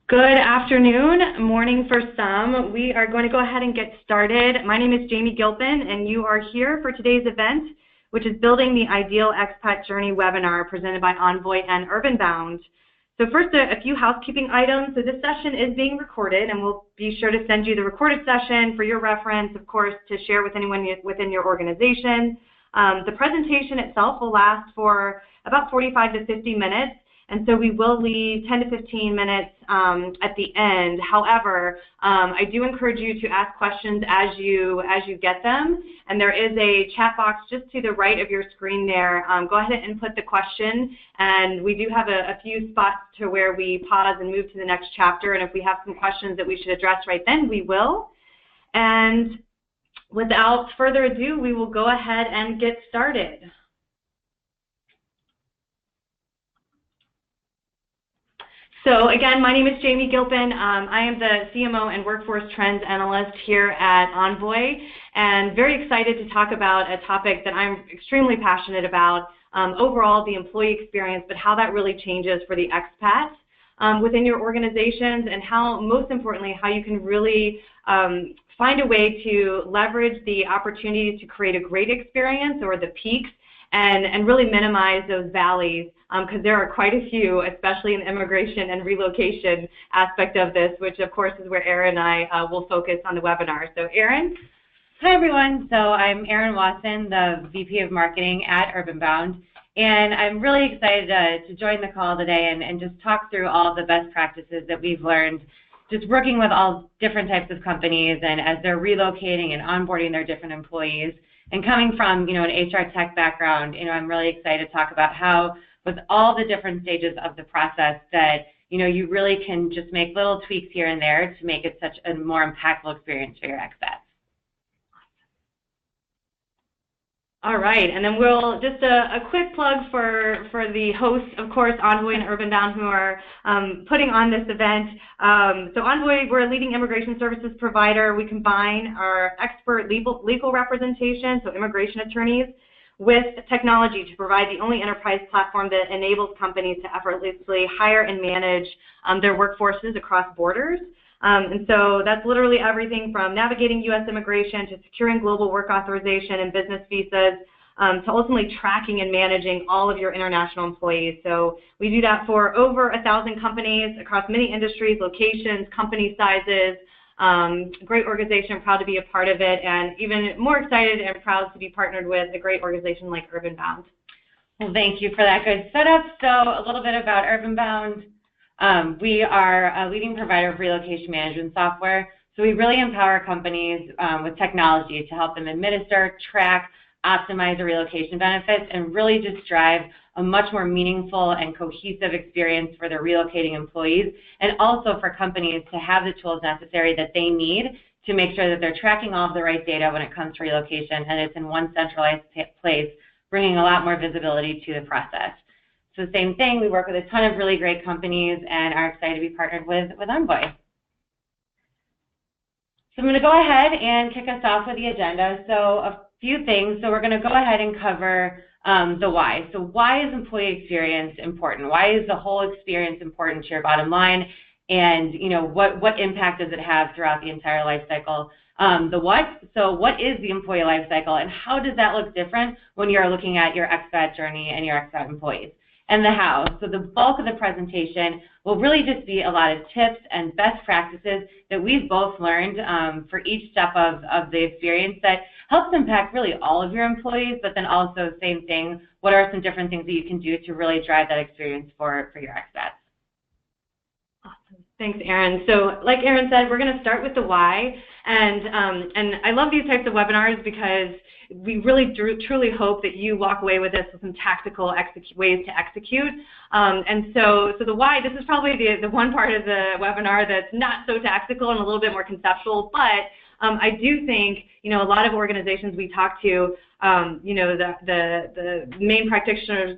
Good afternoon, morning for some. We are going to go ahead and get started. My name is Jamie Gilpin, and you are here for today's event, which is Building the Ideal Expat Journey webinar presented by Envoy and Urbanbound. So first, a few housekeeping items. So this session is being recorded, and we'll be sure to send you the recorded session for your reference, of course, to share with anyone within your organization. The presentation itself will last for about 45 to 50 minutes. And so we will leave 10 to 15 minutes at the end. However, I do encourage you to ask questions as you get them. And there is a chat box just to the right of your screen there. Go ahead and input the question. And we do have a few spots to where we pause and move to the next chapter. And if we have some questions that we should address right then, we will. And without further ado, we will go ahead and get started. So again, my name is Jamie Gilpin. I am the CMO and Workforce Trends Analyst here at Envoy, and very excited to talk about a topic that I'm extremely passionate about, overall the employee experience, but how that really changes for the expats within your organizations, and how, most importantly, how you can really find a way to leverage the opportunities to create a great experience, or the peaks, and really minimize those valleys, because there are quite a few, especially in the immigration and relocation aspect of this, which of course is where Erin and I will focus on the webinar. So Erin? Hi everyone, so I'm Erin Watson, the VP of Marketing at Urbanbound, and I'm really excited to join the call today and just talk through all of the best practices that we've learned just working with all different types of companies, and as they're relocating and onboarding their different employees. And coming from, an HR tech background, I'm really excited to talk about how, with all the different stages of the process, that, you really can just make little tweaks here and there to make it such a more impactful experience for your expats. All right, and then we'll just a quick plug for the hosts, of course, Envoy and Urbanbound, who are putting on this event. So Envoy, we're a leading immigration services provider. We combine our expert legal representation, so immigration attorneys, with technology to provide the only enterprise platform that enables companies to effortlessly hire and manage their workforces across borders. And so that's literally everything from navigating U.S. immigration to securing global work authorization and business visas, to ultimately tracking and managing all of your international employees. So we do that for over 1,000 companies across many industries, locations, company sizes. Great organization, proud to be a part of it, and even more excited and proud to be partnered with a great organization like Urbanbound. Well, thank you for that good setup. So a little bit about Urbanbound. We are a leading provider of relocation management software, so we really empower companies with technology to help them administer, track, optimize their relocation benefits, and really just drive a much more meaningful and cohesive experience for their relocating employees, and also for companies to have the tools necessary that they need to make sure that they're tracking all of the right data when it comes to relocation, and it's in one centralized place, bringing a lot more visibility to the process. So same thing, we work with a ton of really great companies and are excited to be partnered with Envoy. So I'm going to go ahead and kick us off with the agenda. So a few things. So we're going to go ahead and cover the why. So why is employee experience important? Why is the whole experience important to your bottom line? And what impact does it have throughout the entire life cycle? The what, so what is the employee life cycle, and how does that look different when you're looking at your expat journey and your expat employees? And the how. So the bulk of the presentation will really just be a lot of tips and best practices that we've both learned for each step of the experience that helps impact really all of your employees, but then also same thing, what are some different things that you can do to really drive that experience for your expats? Awesome. Thanks, Erin. So like Erin said, we're going to start with the why. And I love these types of webinars because we really truly hope that you walk away with this with some tactical ways to execute. And so the why, this is probably the one part of the webinar that's not so tactical and a little bit more conceptual, but I do think, a lot of organizations we talk to you know, the main practitioners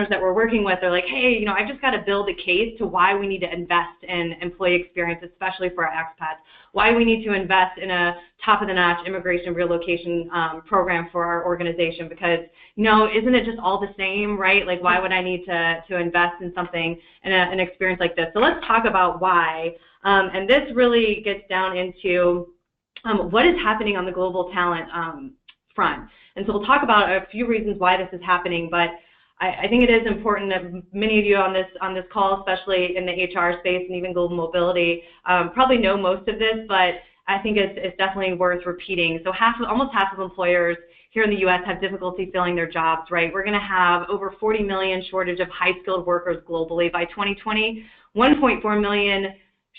that we're working with are like, hey, you know, I've just got to build a case to why we need to invest in employee experience, especially for our expats, why we need to invest in a top-of-the-notch immigration relocation program for our organization, because, you know, isn't it just all the same, right? Like, why would I need to invest in something, in an experience like this? So let's talk about why. And this really gets down into what is happening on the global talent front. And so we'll talk about a few reasons why this is happening, but I think it is important that many of you on this call, especially in the HR space and even global mobility, probably know most of this, but I think it's definitely worth repeating. So almost half of employers here in the U.S. have difficulty filling their jobs, right? We're going to have over 40 million shortage of high-skilled workers globally by 2020, 1.4 million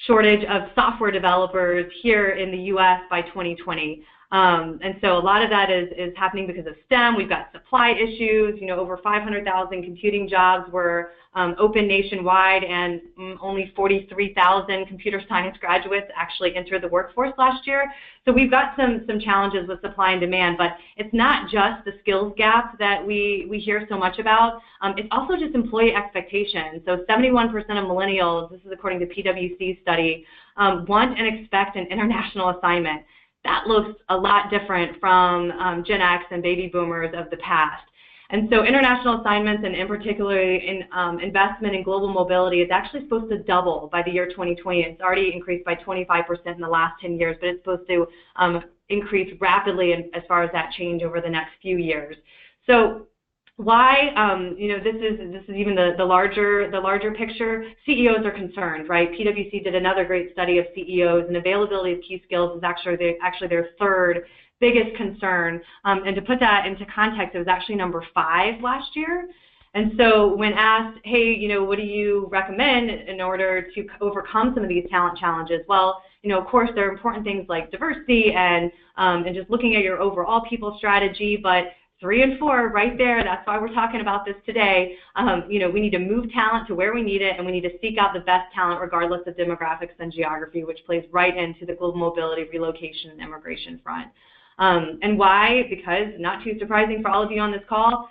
shortage of software developers here in the U.S. by 2020. And so a lot of that is happening because of STEM. We've got supply issues. You know, over 500,000 computing jobs were open nationwide, and only 43,000 computer science graduates actually entered the workforce last year. So we've got some challenges with supply and demand, but it's not just the skills gap that we hear so much about. It's also just employee expectations. So 71% of millennials, this is according to PwC study, want and expect an international assignment. That looks a lot different from Gen X and baby boomers of the past. And so international assignments, and in particular in investment in global mobility, is actually supposed to double by the year 2020. It's already increased by 25% in the last 10 years, but it's supposed to increase rapidly as far as that change over the next few years. So why, you know, this is even the larger picture. CEOs are concerned, right? PwC did another great study of CEOs, and availability of key skills is actually their third biggest concern. And to put that into context, it was actually number 5 last year. And so when asked, hey, you know, what do you recommend in order to overcome some of these talent challenges? Well, you know, of course, there are important things like diversity and just looking at your overall people strategy, but 3 and 4 right there, that's why we're talking about this today. You know, we need to move talent to where we need it, and we need to seek out the best talent regardless of demographics and geography, which plays right into the global mobility, relocation, and immigration front. And why? Because, not too surprising for all of you on this call,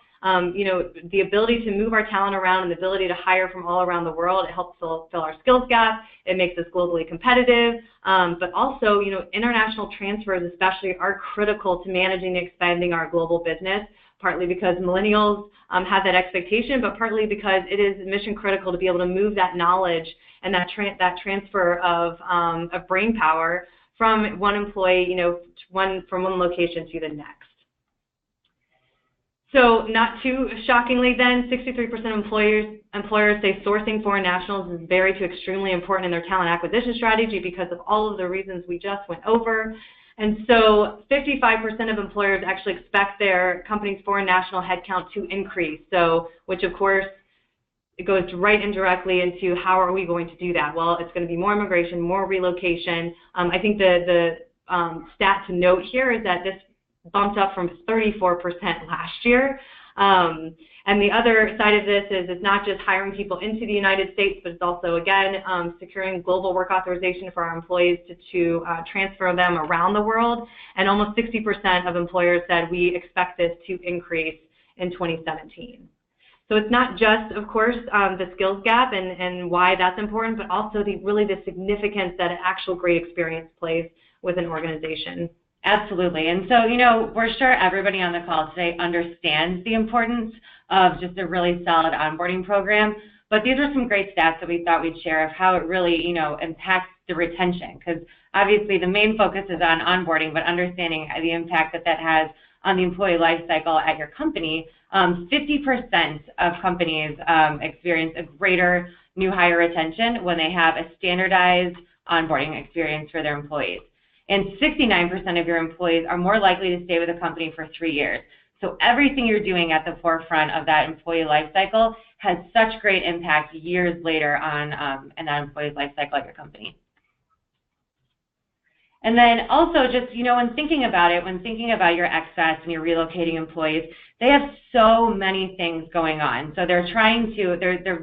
you know, the ability to move our talent around and the ability to hire from all around the world, it helps fill our skills gap. It makes us globally competitive. But also, you know, international transfers especially are critical to managing and expanding our global business, partly because millennials have that expectation, but partly because it is mission critical to be able to move that knowledge and that transfer of brain power from one employee, you know, from one location to the next. So not too shockingly then, 63% of employers say sourcing foreign nationals is very to extremely important in their talent acquisition strategy because of all of the reasons we just went over. And so 55% of employers actually expect their company's foreign national headcount to increase. So, which of course, it goes right indirectly into how are we going to do that? Well, it's going to be more immigration, more relocation. I think the stat to note here is that this bumped up from 34% last year. And the other side of this is it's not just hiring people into the United States, but it's also, again, securing global work authorization for our employees to transfer them around the world. And almost 60% of employers said we expect this to increase in 2017. So it's not just, of course, the skills gap and why that's important, but also really the significance that an actual great experience plays with an organization. Absolutely. And so, you know, we're sure everybody on the call today understands the importance of just a really solid onboarding program. But these are some great stats that we thought we'd share of how it really, you know, impacts the retention. Because obviously the main focus is on onboarding, but understanding the impact that has on the employee life cycle at your company. 50% of companies experience a greater new hire retention when they have a standardized onboarding experience for their employees. And 69% of your employees are more likely to stay with a company for 3 years. So everything you're doing at the forefront of that employee life cycle has such great impact years later on in that employee's life cycle at your company. And then also just, you know, when thinking about your expats and your relocating employees, they have so many things going on. So they're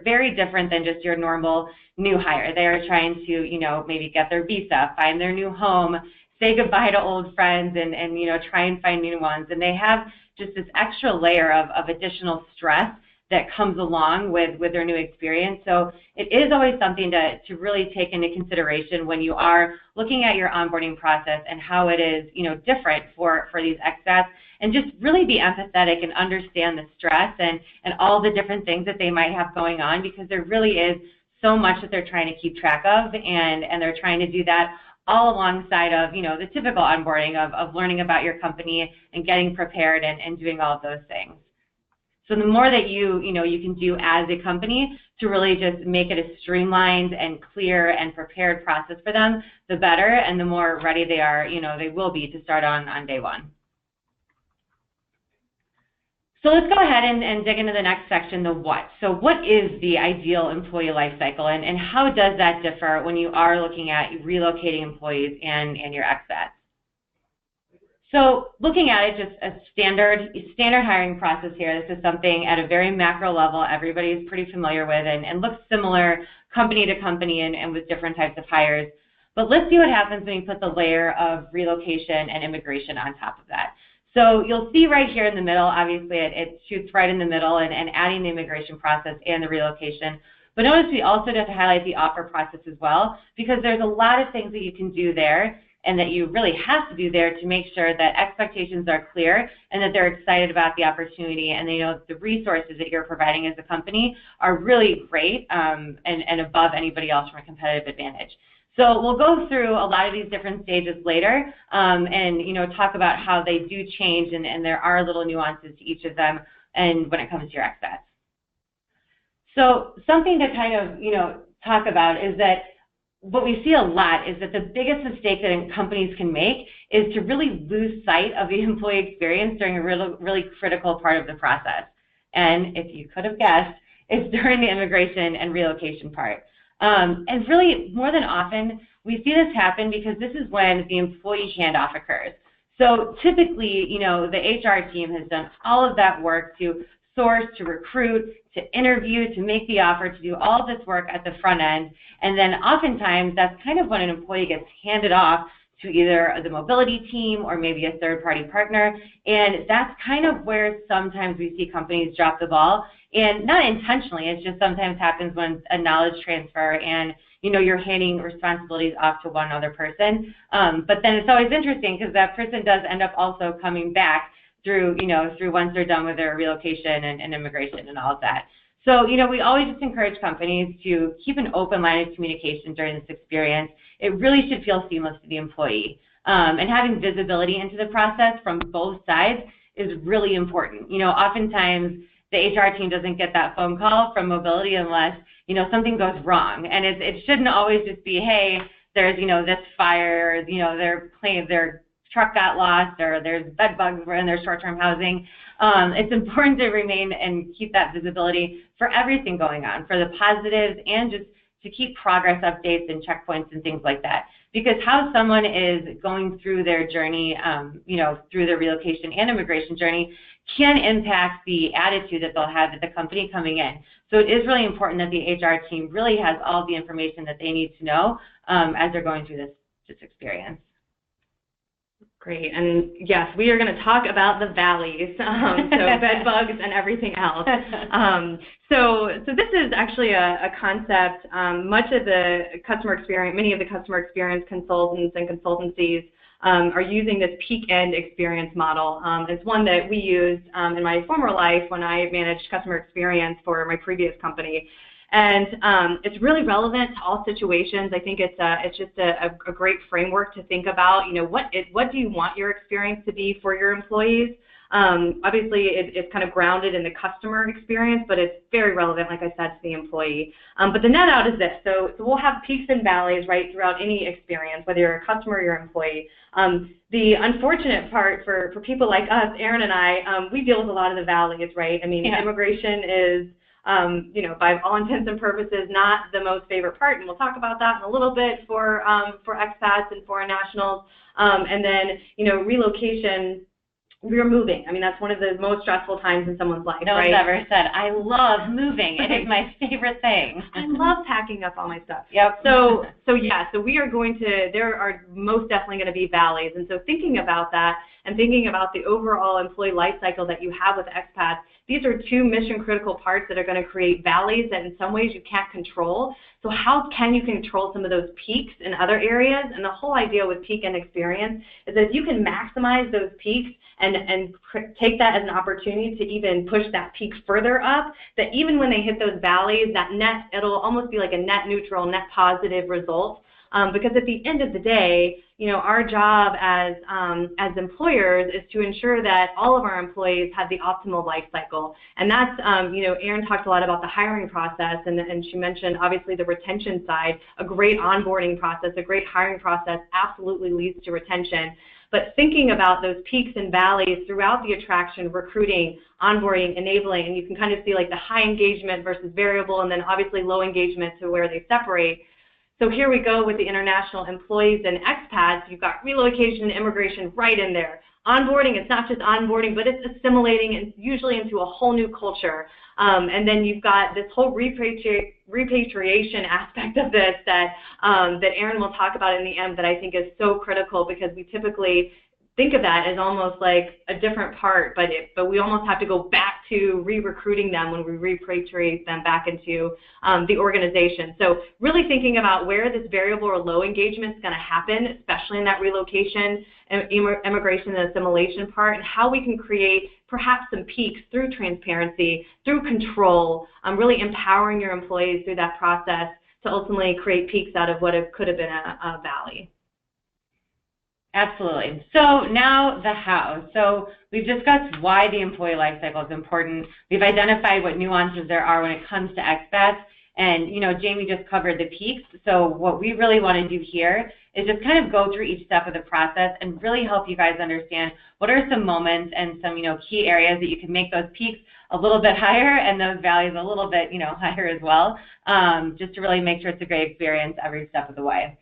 very different than just your normal new hire. They are trying to, you know, maybe get their visa, find their new home, say goodbye to old friends, and you know, try and find new ones. And they have just this extra layer of additional stress that comes along with their new experience. So it is always something to really take into consideration when you are looking at your onboarding process and how it is, different for these expats, and just really be empathetic and understand the stress and all the different things that they might have going on, because there really is so much that they're trying to keep track of, and they're trying to do that all alongside of, the typical onboarding of learning about your company and getting prepared and doing all of those things. So the more that you can do as a company to really just make it a streamlined and clear and prepared process for them, the better, and the more ready they are, they will be to start on day one. So let's go ahead and dig into the next section, the what. So what is the ideal employee life cycle, and how does that differ when you are looking at relocating employees and your expats? So looking at it, just a standard hiring process here, this is something at a very macro level everybody's pretty familiar with and looks similar company to company and with different types of hires. But let's see what happens when you put the layer of relocation and immigration on top of that. So you'll see right here in the middle, obviously it shoots right in the middle and adding the immigration process and the relocation. But notice we also have to highlight the offer process as well, because there's a lot of things that you can do there and that you really have to do there to make sure that expectations are clear and that they're excited about the opportunity, and they know that the resources that you're providing as a company are really great and above anybody else from a competitive advantage. So we'll go through a lot of these different stages later and talk about how they do change, and there are little nuances to each of them and when it comes to your expats. So something to kind of talk about is that what we see a lot is that the biggest mistake that companies can make is to really lose sight of the employee experience during a really critical part of the process. And if you could have guessed, it's during the immigration and relocation part. And really, more than often, we see this happen because this is when the employee handoff occurs. So typically, the HR team has done all of that work to source, to recruit, to interview, to make the offer, to do all of this work at the front end. And then oftentimes, that's kind of when an employee gets handed off to either the mobility team or maybe a third-party partner. And that's kind of where sometimes we see companies drop the ball. And not intentionally, it just sometimes happens when a knowledge transfer and you're handing responsibilities off to one other person. But then it's always interesting because that person does end up also coming back through once they're done with their relocation and immigration and all of that. So, we always just encourage companies to keep an open line of communication during this experience. It really should feel seamless to the employee. And having visibility into the process from both sides is really important. Oftentimes the HR team doesn't get that phone call from mobility unless, something goes wrong. And it shouldn't always just be, hey, there's, this fire, their truck got lost, or there's bed bugs in their short-term housing. It's important to remain and keep that visibility for everything going on, for the positives, and just to keep progress updates and checkpoints and things like that. Because how someone is going through their journey, through their relocation and immigration journey can impact the attitude that they'll have at the company coming in. So it is really important that the HR team really has all the information that they need to know as they're going through this experience. Great, and yes, we are going to talk about the valleys, so bed bugs and everything else. So this is actually a concept. Much of the customer experience, many of the customer experience consultants and consultancies are using this peak end experience model. It's one that we used in my former life when I managed customer experience for my previous company. And it's really relevant to all situations. I think it's just a great framework to think about. What do you want your experience to be for your employees? Obviously, it's kind of grounded in the customer experience, but it's very relevant, like I said, to the employee. But the net out is this. So we'll have peaks and valleys, right, throughout any experience, whether you're a customer or you're an employee. The unfortunate part for people like us, Erin and I, we deal with a lot of the valleys, right? I mean, yeah. Immigration is by all intents and purposes, not the most favorite part, and we'll talk about that in a little bit for expats and foreign nationals. And then, relocation, we're moving. I mean, that's one of the most stressful times in someone's life, no right? one's ever said, I love moving. It is my favorite thing. I love packing up all my stuff. Yep. So we are going to, there are most definitely going to be valleys. And so thinking about that and thinking about the overall employee life cycle that you have with expats, these are two mission critical parts that are going to create valleys that in some ways you can't control. So how can you control some of those peaks in other areas? And the whole idea with peak and experience is that if you can maximize those peaks and take that as an opportunity to even push that peak further up, that even when they hit those valleys, that net, it'll almost be like a net neutral, net positive result. Because at the end of the day, you know, our job as employers is to ensure that all of our employees have the optimal life cycle. And that's, you know, Erin talked a lot about the hiring process, and she mentioned obviously the retention side. A great onboarding process, a great hiring process absolutely leads to retention. But thinking about those peaks and valleys throughout the attraction, recruiting, onboarding, enabling, and you can kind of see like the high engagement versus variable, and then obviously low engagement to where they separate. So here we go with the international employees and expats. You've got relocation and immigration right in there. Onboarding, it's not just onboarding, but it's assimilating and usually into a whole new culture. And then you've got this whole repatriation aspect of this that Erin will talk about in the end that I think is so critical, because we typically think of that as almost like a different part, but we almost have to go back to re-recruiting them when we repatriate them back into the organization. So really thinking about where this variable or low engagement is going to happen, especially in that relocation, immigration, and assimilation part, and how we can create perhaps some peaks through transparency, through control, really empowering your employees through that process to ultimately create peaks out of what could have been a valley. Absolutely. So now the how. So we've discussed why the employee life cycle is important. We've identified what nuances there are when it comes to expats. And, you know, Jamie just covered the peaks. So what we really want to do here is just kind of go through each step of the process and really help you guys understand what are some moments and some, you know, key areas that you can make those peaks a little bit higher and those values a little bit, you know, higher as well, just to really make sure it's a great experience every step of the way.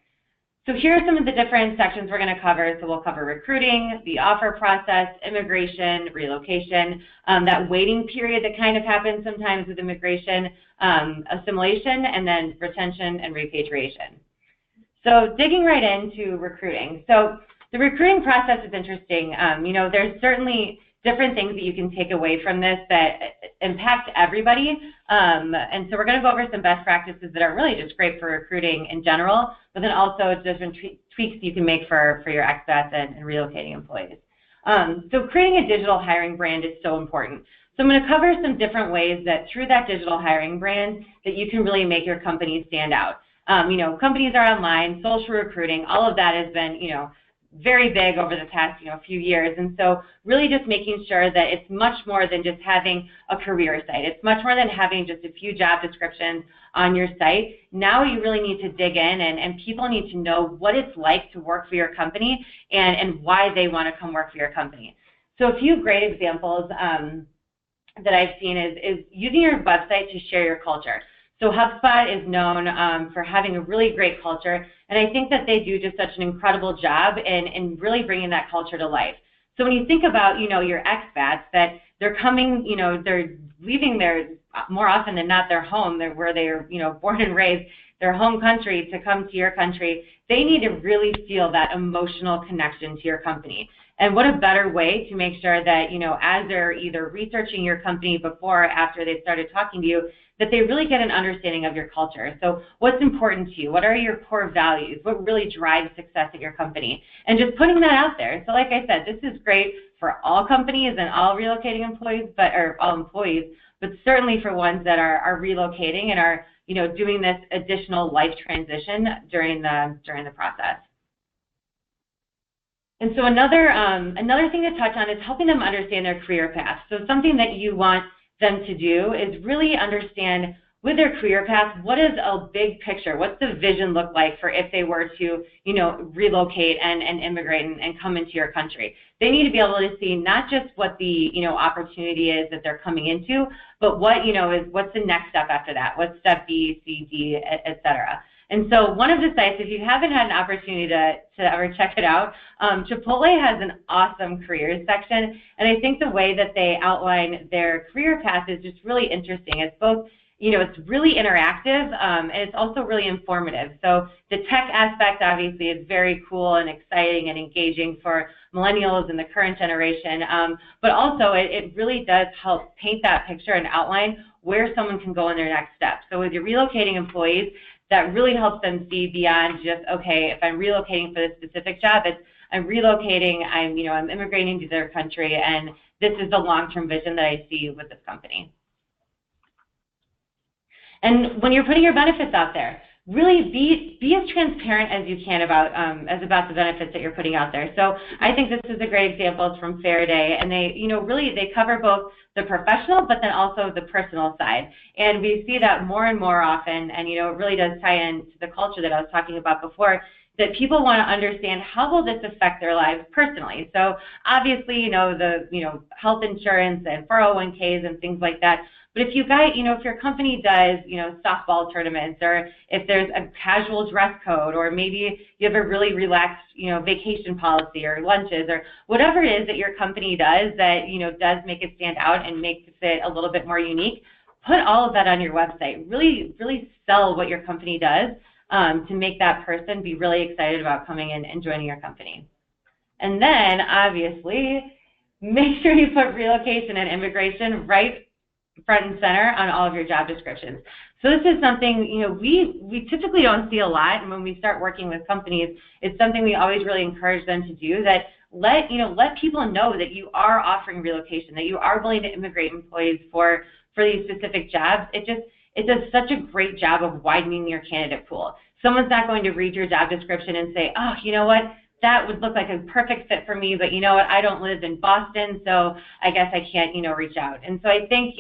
So here are some of the different sections we're going to cover. So we'll cover recruiting, the offer process, immigration, relocation, that waiting period that kind of happens sometimes with immigration, assimilation, and then retention and repatriation. So digging right into recruiting. So the recruiting process is interesting. You know, there's certainly different things that you can take away from this that impact everybody. And so we're going to go over some best practices that are really just great for recruiting in general, but then also different tweaks you can make for your expats and relocating employees. So creating a digital hiring brand is so important. So I'm going to cover some different ways that through that digital hiring brand that you can really make your company stand out. You know, companies are online, social recruiting, all of that has been, you know, very big over the past, you know, few years. And so really just making sure that it's much more than just having a career site. It's much more than having just a few job descriptions on your site. Now you really need to dig in and people need to know what it's like to work for your company and why they want to come work for your company. So a few great examples that I've seen is using your website to share your culture. So HubSpot is known for having a really great culture, and I think that they do just such an incredible job in really bringing that culture to life. So when you think about, you know, your expats, that they're coming, you know, they're leaving their, more often than not, their home, where they're, you know, born and raised, their home country to come to your country, they need to really feel that emotional connection to your company. And what a better way to make sure that, you know, as they're either researching your company before or after they started talking to you, that they really get an understanding of your culture. So what's important to you? What are your core values? What really drives success at your company? And just putting that out there. So like I said, this is great for all companies and all relocating employees, or all employees, but certainly for ones that are relocating and are, you know, doing this additional life transition during the process. And so another thing to touch on is helping them understand their career path. So something that you want them to do is really understand with their career path, what is a big picture? What's the vision look like for if they were to, you know, relocate and immigrate and come into your country? They need to be able to see not just what the, you know, opportunity is that they're coming into, but what, you know, is what's the next step after that? What's step B, C, D, et cetera? And so one of the sites, if you haven't had an opportunity to ever check it out, Chipotle has an awesome careers section. And I think the way that they outline their career path is just really interesting. It's both, it's really interactive, and it's also really informative. So the tech aspect, obviously, is very cool and exciting and engaging for millennials and the current generation. But also, it really does help paint that picture and outline where someone can go in their next step. So with your relocating employees, that really helps them see beyond just, okay, if I'm relocating for this specific job, it's I'm relocating, I'm immigrating to their country, and this is the long-term vision that I see with this company. And when you're putting your benefits out there, really be as transparent as you can about the benefits that you're putting out there. So I think this is a great example. It's from Faraday, and they really they cover both the professional but then also the personal side. And we see that more and more often, and it really does tie into the culture that I was talking about before, that people want to understand how will this affect their lives personally. So obviously, the health insurance and 401ks and things like that. But if if your company does, softball tournaments, or if there's a casual dress code, or maybe you have a really relaxed, vacation policy or lunches or whatever it is that your company does that, does make it stand out and makes it a little bit more unique, put all of that on your website. Really, really sell what your company does to make that person be really excited about coming in and joining your company. And then, obviously, make sure you put relocation and immigration right front and center on all of your job descriptions. So this is something we typically don't see a lot, and when we start working with companies, it's something we always really encourage them to do. That let people know that you are offering relocation, that you are willing to immigrate employees for these specific jobs. It does such a great job of widening your candidate pool. Someone's not going to read your job description and say, oh, you know what? That would look like a perfect fit for me, but you know what, I don't live in Boston, so I guess I can't, reach out. And so I think,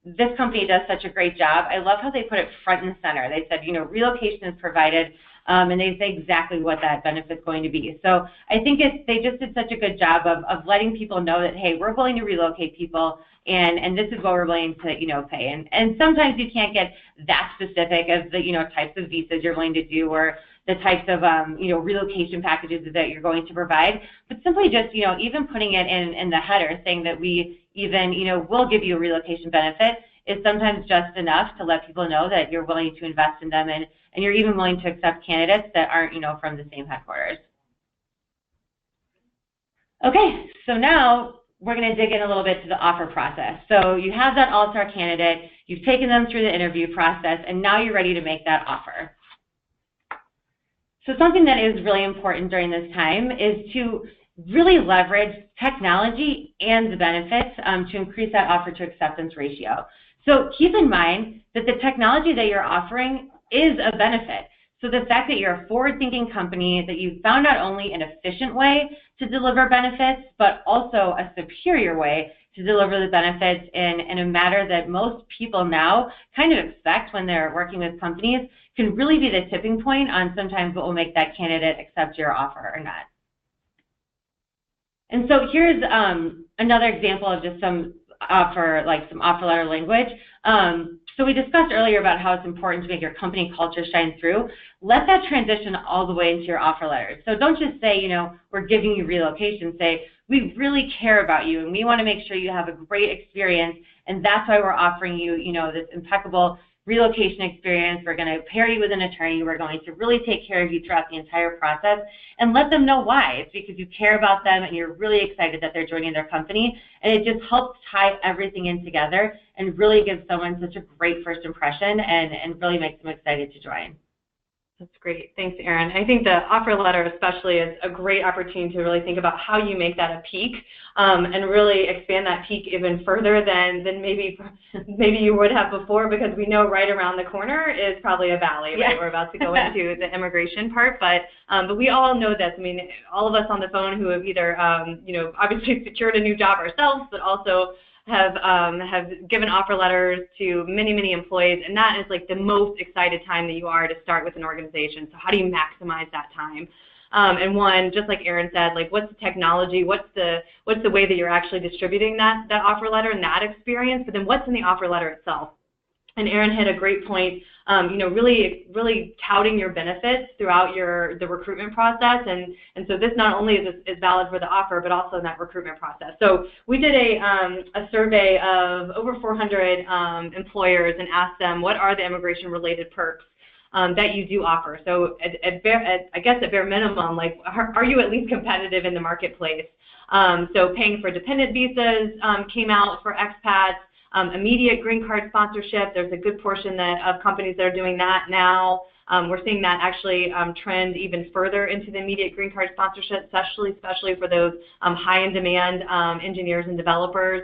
this company does such a great job. I love how they put it front and center. They said, relocation is provided, and they say exactly what that benefit's going to be. So I think they just did such a good job of letting people know that, hey, we're willing to relocate people, and this is what we're willing to, pay. And sometimes you can't get that specific as the, types of visas you're willing to do, or the types of, relocation packages that you're going to provide, but simply just, even putting it in the header, saying that we even, will give you a relocation benefit is sometimes just enough to let people know that you're willing to invest in them, and you're even willing to accept candidates that aren't, from the same headquarters. Okay, so now we're going to dig in a little bit to the offer process. So you have that all-star candidate, you've taken them through the interview process, and now you're ready to make that offer. So something that is really important during this time is to really leverage technology and the benefits to increase that offer to acceptance ratio. So keep in mind that the technology that you're offering is a benefit. So the fact that you're a forward-thinking company, that you've found not only an efficient way to deliver benefits, but also a superior way to deliver the benefits in a manner that most people now kind of expect when they're working with companies, can really be the tipping point on sometimes what will make that candidate accept your offer or not. And so here's another example of just some offer letter language. So we discussed earlier about how it's important to make your company culture shine through. Let that transition all the way into your offer letters. So don't just say, we're giving you relocation. Say, we really care about you, and we want to make sure you have a great experience, and that's why we're offering you, this impeccable relocation experience. We're going to pair you with an attorney. We're going to really take care of you throughout the entire process, and let them know why. It's because you care about them and you're really excited that they're joining their company, and it just helps tie everything in together and really gives someone such a great first impression and really makes them excited to join. That's great. Thanks, Erin. I think the offer letter especially is a great opportunity to really think about how you make that a peak and really expand that peak even further than maybe you would have before, because we know right around the corner is probably a valley, right? Yeah. We're about to go into the immigration part, but we all know this. I mean, all of us on the phone who have either, obviously secured a new job ourselves, but also have given offer letters to many, many employees, and that is like the most excited time that you are to start with an organization. So how do you maximize that time? And one, just like Erin said, like what's the technology, what's the way that you're actually distributing that offer letter and that experience, but then what's in the offer letter itself? And Erin hit a great point, really touting your benefits throughout the recruitment process. And so this not only is valid for the offer, but also in that recruitment process. So we did a survey of over 400 employers and asked them, what are the immigration-related perks that you do offer? So at bare minimum, like, are you at least competitive in the marketplace? So paying for dependent visas came out for expats. Immediate green card sponsorship, there's a good portion of companies that are doing that now. We're seeing that actually trend even further into the immediate green card sponsorship, especially for those high in demand engineers and developers.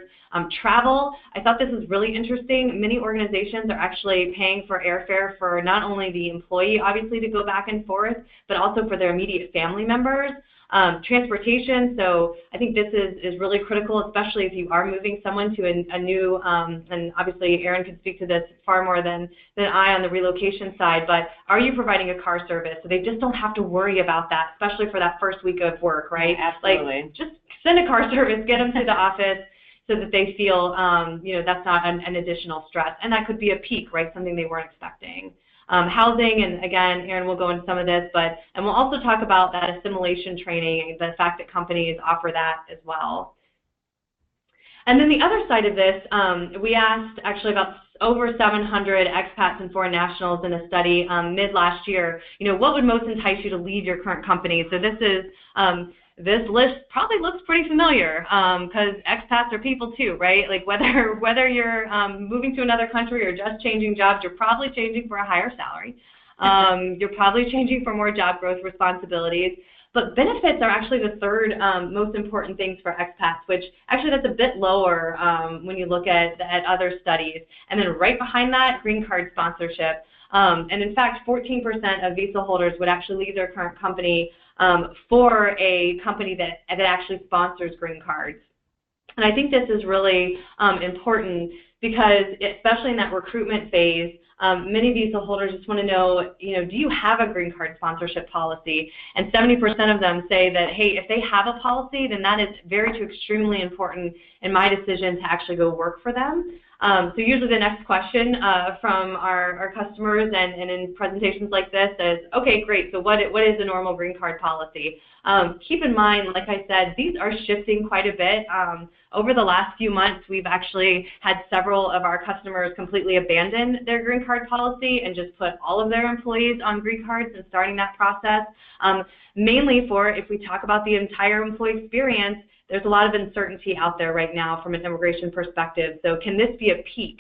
Travel, I thought this was really interesting. Many organizations are actually paying for airfare for not only the employee, obviously, to go back and forth, but also for their immediate family members. Transportation, so I think this is really critical, especially if you are moving someone to a new, and obviously Erin could speak to this far more than I on the relocation side, but are you providing a car service? So they just don't have to worry about that, especially for that first week of work, right? Absolutely. Like, just send a car service, get them to the office so that they feel, that's not an additional stress. And that could be a peak, right, something they weren't expecting. Housing, and again, Erin will go into some of this, and we'll also talk about that assimilation training, the fact that companies offer that as well. And then the other side of this, we asked actually about over 700 expats and foreign nationals in a study mid last year, what would most entice you to leave your current company? So this list probably looks pretty familiar because expats are people too, right? Like whether you're moving to another country or just changing jobs, you're probably changing for a higher salary. You're probably changing for more job growth responsibilities. But benefits are actually the third most important things for expats, which actually that's a bit lower when you look at other studies. And then right behind that, green card sponsorship. And in fact, 14% of visa holders would actually leave their current company for a company that actually sponsors green cards. And I think this is really important because, especially in that recruitment phase, many visa holders just want to know, do you have a green card sponsorship policy? And 70% of them say that, hey, if they have a policy, then that is extremely important in my decision to actually go work for them. So usually the next question from our customers and in presentations like this is, okay, great, so what is a normal green card policy? Keep in mind, like I said, these are shifting quite a bit. Over the last few months, we've actually had several of our customers completely abandon their green card policy and just put all of their employees on green cards and starting that process. Mainly for, if we talk about the entire employee experience, there's a lot of uncertainty out there right now from an immigration perspective. So can this be a peak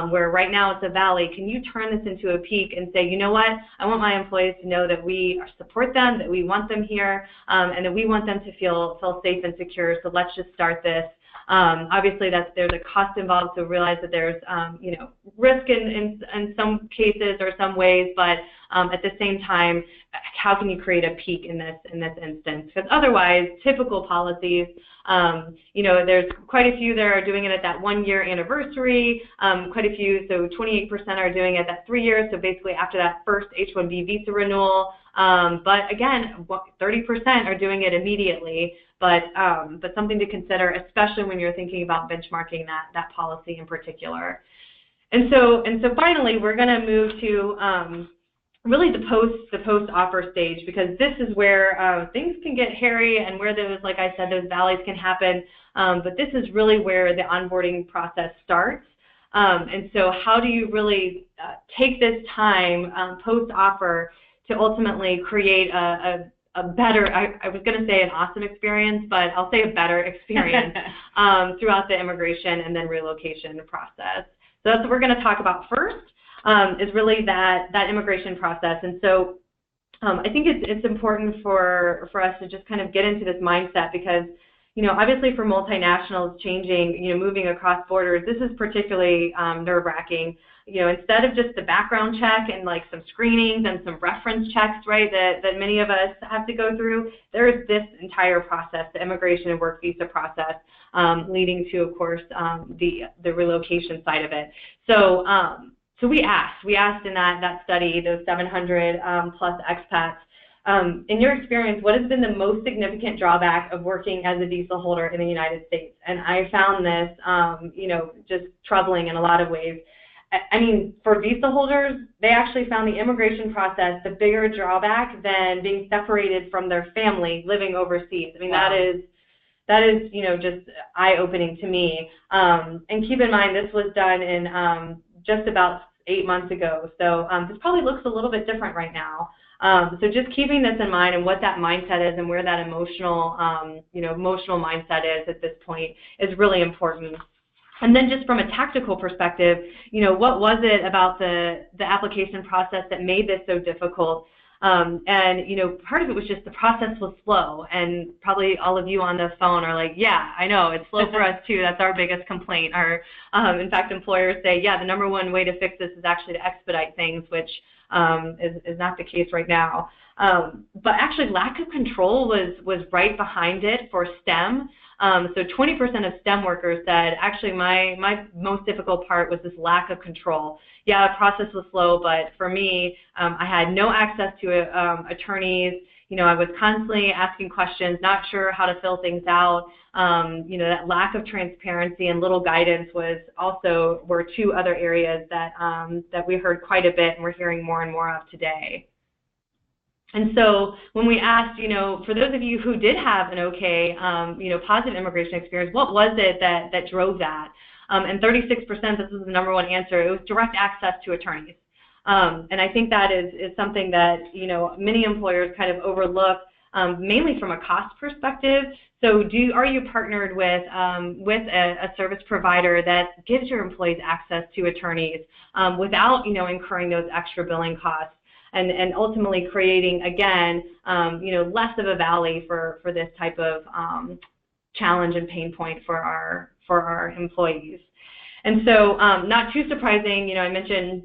where right now it's a valley? Can you turn this into a peak and say, you know what, I want my employees to know that we support them, that we want them here, and that we want them to feel safe and secure, so let's just start this. Obviously, there's a cost involved, so realize that there's risk in some cases or some ways, but at the same time, how can you create a peak in this instance? Because otherwise, typical policies, there's quite a few that are doing it at that 1-year anniversary, quite a few, so 28% are doing it at 3 years, so basically after that first H-1B visa renewal, but again, 30% are doing it immediately. But something to consider, especially when you're thinking about benchmarking that policy in particular. And so finally, we're going to move to really the post offer stage, because this is where things can get hairy and where those, like I said, those valleys can happen. But this is really where the onboarding process starts. And so how do you really take this time post offer to ultimately create a better, I was going to say an awesome experience, but I'll say a better experience throughout the immigration and then relocation process. So that's what we're going to talk about first, is really that immigration process. And so I think it's important for us to just kind of get into this mindset because, obviously for multinationals changing, moving across borders, this is particularly nerve-wracking. Instead of just the background check and like some screenings and some reference checks, right, that many of us have to go through, there is this entire process, the immigration and work visa process, leading to, of course, the relocation side of it. So we asked in that study, those 700 plus expats, in your experience, what has been the most significant drawback of working as a visa holder in the United States? And I found this, just troubling in a lot of ways. I mean, for visa holders, they actually found the immigration process the bigger drawback than being separated from their family living overseas. I mean, wow. that is, just eye-opening to me. And keep in mind, this was done in just about 8 months ago. So this probably looks a little bit different right now. So just keeping this in mind and what that mindset is and where that emotional mindset is at this point is really important. And then just from a tactical perspective, what was it about the application process that made this so difficult? And part of it was just the process was slow, and probably all of you on the phone are like, yeah, I know, it's slow for us too. That's our biggest complaint. In fact, employers say, yeah, the number one way to fix this is actually to expedite things, which is not the case right now. But actually, lack of control was right behind it for STEM. So 20% of STEM workers said, actually, my most difficult part was this lack of control. Yeah, the process was slow, but for me, I had no access to attorneys. I was constantly asking questions, not sure how to fill things out. That lack of transparency and little guidance were two other areas that we heard quite a bit and we're hearing more and more of today. And so when we asked, for those of you who did have an okay, positive immigration experience, what was it that drove that? And 36%, this is the number one answer, it was direct access to attorneys. And I think that is something that, many employers kind of overlook, mainly from a cost perspective. So are you partnered with a service provider that gives your employees access to attorneys without, incurring those extra billing costs? And ultimately creating, again, less of a valley for this type of challenge and pain point for our employees. And so not too surprising, I mentioned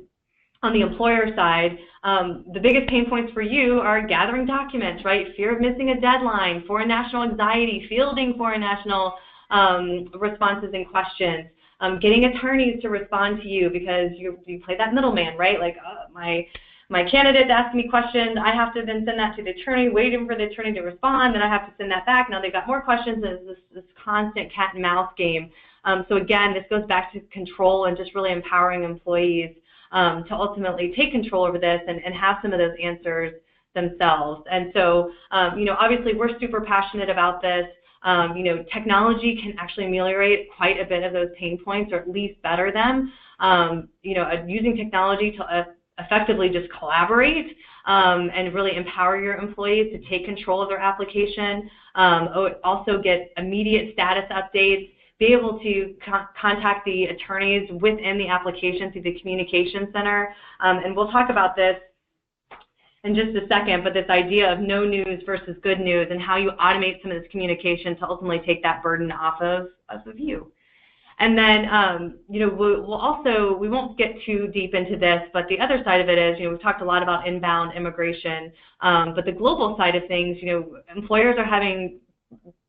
on the employer side, the biggest pain points for you are gathering documents, right? Fear of missing a deadline, foreign national anxiety, fielding foreign national responses and questions, getting attorneys to respond to you because you play that middleman, right? Like, my candidate asked me questions, I have to then send that to the attorney, waiting for the attorney to respond, then I have to send that back. Now they've got more questions, and it's this constant cat and mouse game. So again, this goes back to control and just really empowering employees to ultimately take control over this and have some of those answers themselves. And so, obviously we're super passionate about this. Technology can actually ameliorate quite a bit of those pain points, or at least better them. Using technology to effectively just collaborate and really empower your employees to take control of their application. Also get immediate status updates, be able to contact the attorneys within the application through the communication center. And we'll talk about this in just a second, but this idea of no news versus good news and how you automate some of this communication to ultimately take that burden off of you. And then, we won't get too deep into this, but the other side of it is, we've talked a lot about inbound immigration, but the global side of things, employers are having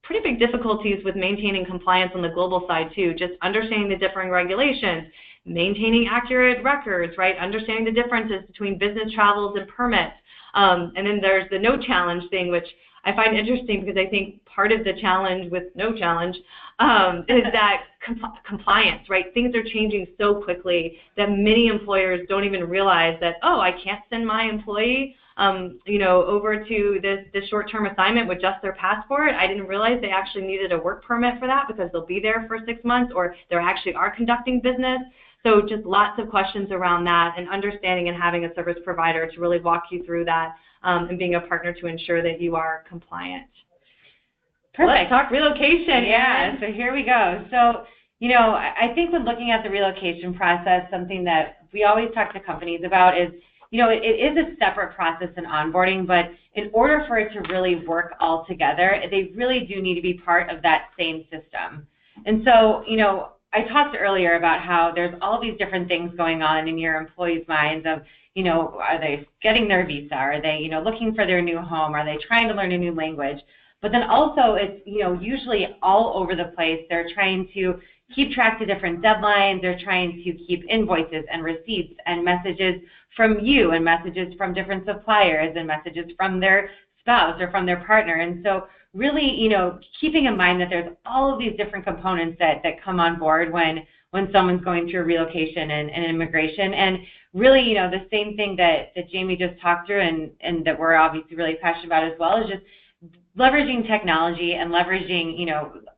pretty big difficulties with maintaining compliance on the global side too, just understanding the differing regulations, maintaining accurate records, right, understanding the differences between business travels and permits. And then there's the no challenge thing, which I find interesting because I think part of the challenge with no challenge is that compliance, right? Things are changing so quickly that many employers don't even realize that, oh, I can't send my employee, over to this short-term assignment with just their passport. I didn't realize they actually needed a work permit for that because they'll be there for 6 months, or they actually are conducting business. So just lots of questions around that, and understanding and having a service provider to really walk you through that and being a partner to ensure that you are compliant. Perfect. Let's talk relocation. Yeah, so here we go. So, I think when looking at the relocation process, something that we always talk to companies about is, it is a separate process in onboarding, but in order for it to really work all together, they really do need to be part of that same system. And so, I talked earlier about how there's all these different things going on in your employees' minds of, are they getting their visa? Are they, looking for their new home? Are they trying to learn a new language? But then also it's, usually all over the place. They're trying to keep track of different deadlines. They're trying to keep invoices and receipts and messages from you and messages from different suppliers and messages from their spouse or from their partner. And so really, keeping in mind that there's all of these different components that come on board when when someone's going through relocation and immigration. And really, the same thing that Jamie just talked through and that we're obviously really passionate about as well is just leveraging technology and leveraging,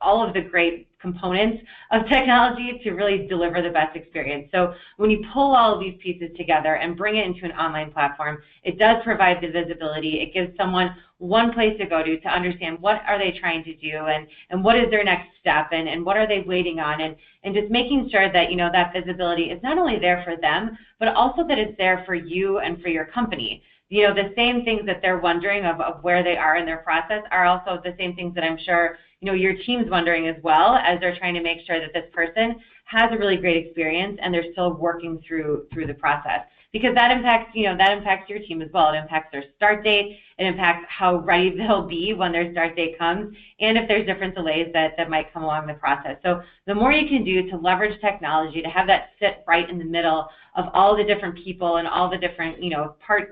all of the great components of technology to really deliver the best experience. So when you pull all of these pieces together and bring it into an online platform, it does provide the visibility. It gives someone one place to go to understand what are they trying to do and what is their next step and what are they waiting on, and just making sure that, that visibility is not only there for them, but also that it's there for you and for your company. The same things that they're wondering of where they are in their process are also the same things that I'm sure, your team's wondering as well, as they're trying to make sure that this person has a really great experience and they're still working through the process. Because that impacts, that impacts your team as well. It impacts their start date. It impacts how ready they'll be when their start date comes, and if there's different delays that might come along the process. So the more you can do to leverage technology, to have that sit right in the middle of all the different people and all the different,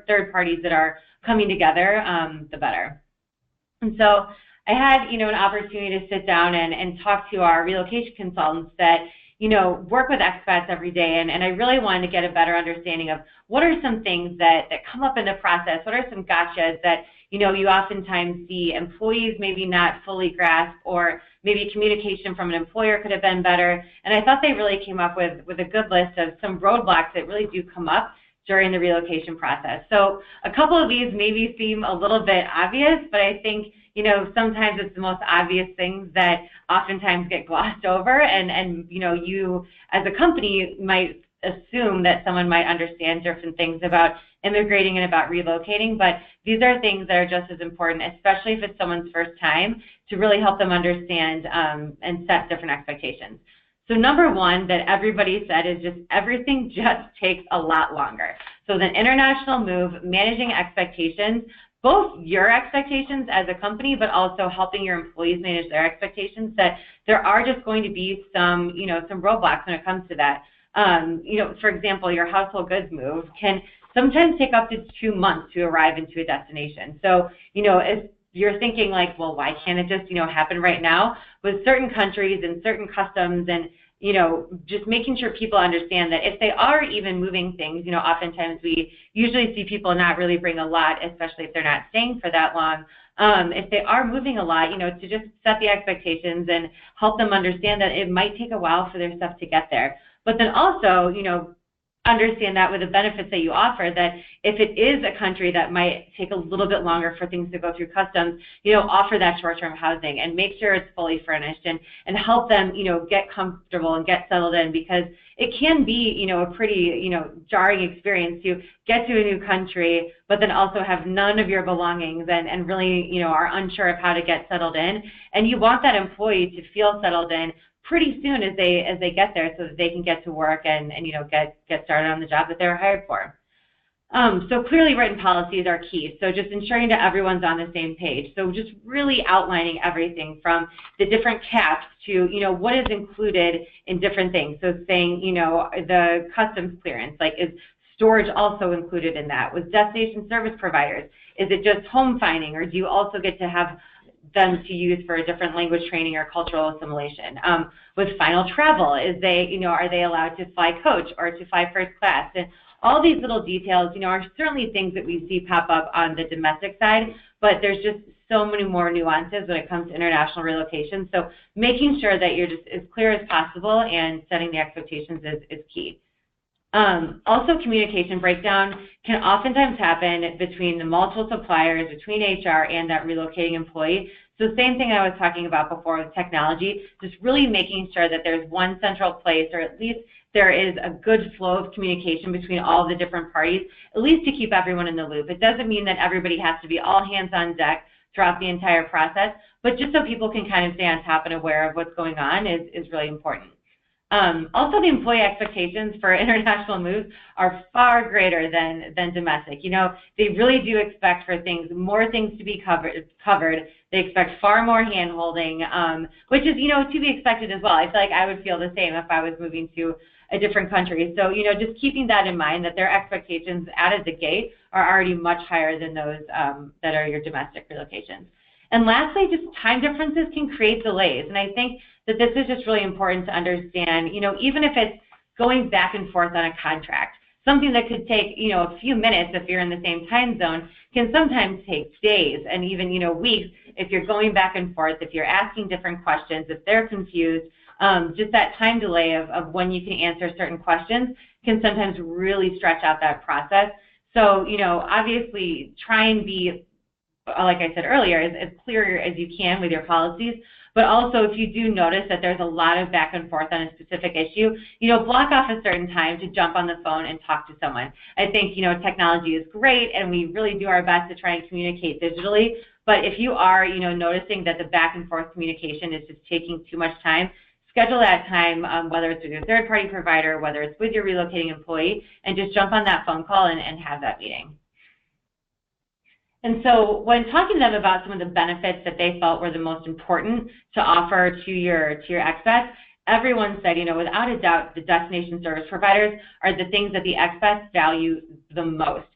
third parties that are coming together, the better. And so I had, an opportunity to sit down and talk to our relocation consultants that, work with expats every day, and I really wanted to get a better understanding of what are some things that come up in the process, what are some gotchas that, you oftentimes see employees maybe not fully grasp, or maybe communication from an employer could have been better. And I thought they really came up with a good list of some roadblocks that really do come up during the relocation process. So a couple of these maybe seem a little bit obvious, but I think, sometimes it's the most obvious things that oftentimes get glossed over, and you as a company might assume that someone might understand different things about immigrating and about relocating, but these are things that are just as important, especially if it's someone's first time, to really help them understand and set different expectations. So number one that everybody said is just everything just takes a lot longer. So the international move, managing expectations, both your expectations as a company, but also helping your employees manage their expectations, that there are just going to be some, some roadblocks when it comes to that. For example, your household goods move can sometimes take up to 2 months to arrive into a destination. So, if you're thinking like, well, why can't it just, happen right now? With certain countries and certain customs and, just making sure people understand that if they are even moving things, oftentimes we usually see people not really bring a lot, especially if they're not staying for that long. If they are moving a lot, to just set the expectations and help them understand that it might take a while for their stuff to get there. But then also, understand that with the benefits that you offer, that if it is a country that might take a little bit longer for things to go through customs, offer that short-term housing and make sure it's fully furnished and help them, get comfortable and get settled in, because it can be, a pretty, jarring experience to get to a new country, but then also have none of your belongings and really, are unsure of how to get settled in. And you want that employee to feel settled in pretty soon as they get there, so that they can get to work and get started on the job that they were hired for. So clearly written policies are key. So just ensuring that everyone's on the same page. So just really outlining everything from the different caps to, what is included in different things. So saying, the customs clearance, like is storage also included in that? With destination service providers, is it just home finding, or do you also get to have them to use for a different language training or cultural assimilation? With final travel, are they allowed to fly coach or to fly first class? And all these little details, are certainly things that we see pop up on the domestic side, but there's just so many more nuances when it comes to international relocation. So making sure that you're just as clear as possible and setting the expectations is key. Also, communication breakdown can oftentimes happen between the multiple suppliers, between HR and that relocating employee. So same thing I was talking about before with technology, just really making sure that there's one central place, or at least there is a good flow of communication between all the different parties, at least to keep everyone in the loop. It doesn't mean that everybody has to be all hands on deck throughout the entire process, but just so people can kind of stay on top and aware of what's going on is really important. Also, the employee expectations for international moves are far greater than domestic. They really do expect for more things to be covered. They expect far more hand-holding, which is, to be expected as well. I feel like I would feel the same if I was moving to a different country. So, just keeping that in mind, that their expectations out of the gate are already much higher than those that are your domestic relocations. And lastly, just time differences can create delays. And I think that this is just really important to understand, even if it's going back and forth on a contract. Something that could take, a few minutes if you're in the same time zone can sometimes take days and even, weeks if you're going back and forth, if you're asking different questions, if they're confused. Just that time delay of when you can answer certain questions can sometimes really stretch out that process. So, obviously try and be, like I said earlier, as clear as you can with your policies. But also, if you do notice that there's a lot of back and forth on a specific issue, block off a certain time to jump on the phone and talk to someone. I think, technology is great, and we really do our best to try and communicate digitally. But if you are, noticing that the back and forth communication is just taking too much time, schedule that time, whether it's with your third-party provider, whether it's with your relocating employee, and just jump on that phone call and have that meeting. And so when talking to them about some of the benefits that they felt were the most important to offer to your expats, everyone said, without a doubt, the destination service providers are the things that the expats value the most.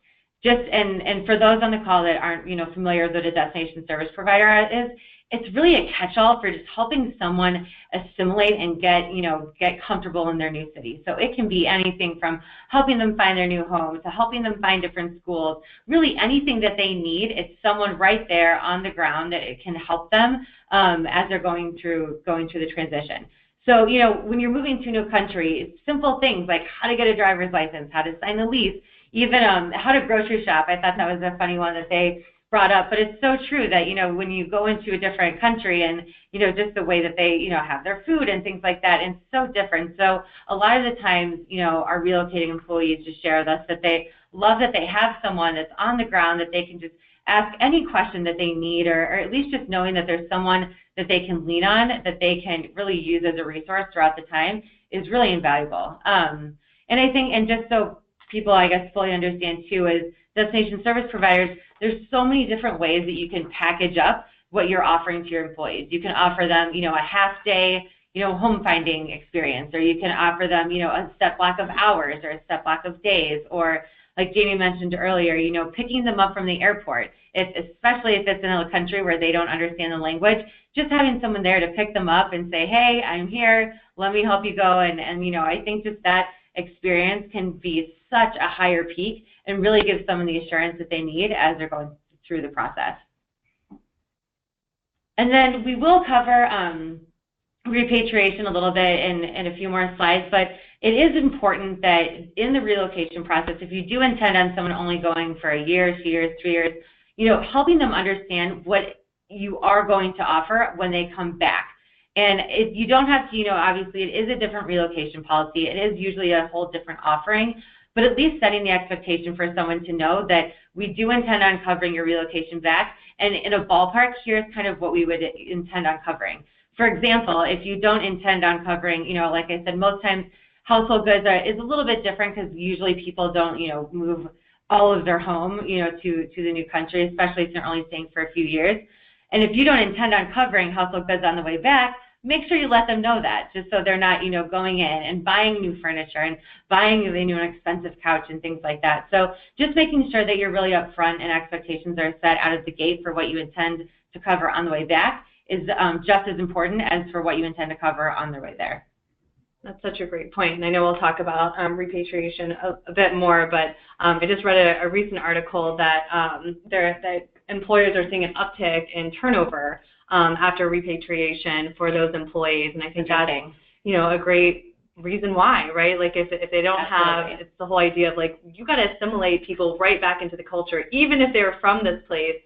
And for those on the call that aren't, familiar with what a destination service provider is, it's really a catch-all for just helping someone assimilate and get comfortable in their new city. So it can be anything from helping them find their new home to helping them find different schools. Really anything that they need, it's someone right there on the ground that it can help them as they're going through the transition. So, when you're moving to a new country, it's simple things like how to get a driver's license, how to sign a lease, even how to grocery shop. I thought that was a funny one that they brought up, but it's so true that, when you go into a different country and, just the way that they, have their food and things like that, and it's so different. So a lot of the times, our relocating employees just share with us that they love that they have someone that's on the ground that they can just ask any question that they need, or at least just knowing that there's someone that they can lean on, that they can really use as a resource throughout the time is really invaluable. And I think, and just so people, I guess, fully understand too, is destination service providers, there's so many different ways that you can package up what you're offering to your employees. You can offer them, a half day, home finding experience, or you can offer them, a set block of hours or a set block of days, or like Jamie mentioned earlier, picking them up from the airport, especially if it's in a country where they don't understand the language, just having someone there to pick them up and say, hey, I'm here, let me help you go. And I think just that experience can be such a higher peak and really give someone the assurance that they need as they're going through the process. And then we will cover repatriation a little bit in a few more slides, but it is important that in the relocation process, if you do intend on someone only going for a year, 2 years, 3 years, helping them understand what you are going to offer when they come back. And you don't have to, obviously it is a different relocation policy. It is usually a whole different offering, but at least setting the expectation for someone to know that we do intend on covering your relocation back. And in a ballpark, here's kind of what we would intend on covering. For example, if you don't intend on covering, like I said, most times household goods is a little bit different because usually people don't, move all of their home, to the new country, especially if they're only staying for a few years. And if you don't intend on covering household goods on the way back, make sure you let them know that, just so they're not, going in and buying new furniture and buying an expensive couch and things like that. So just making sure that you're really upfront and expectations are set out of the gate for what you intend to cover on the way back is just as important as for what you intend to cover on the way there. That's such a great point, and I know we'll talk about repatriation a bit more, but I just read a recent article that that employers are seeing an uptick in turnover after repatriation for those employees, and I think that's, a great reason why, right? Like if they don't Absolutely. have, it's the whole idea of like, you got to assimilate people right back into the culture, even if they're from this place.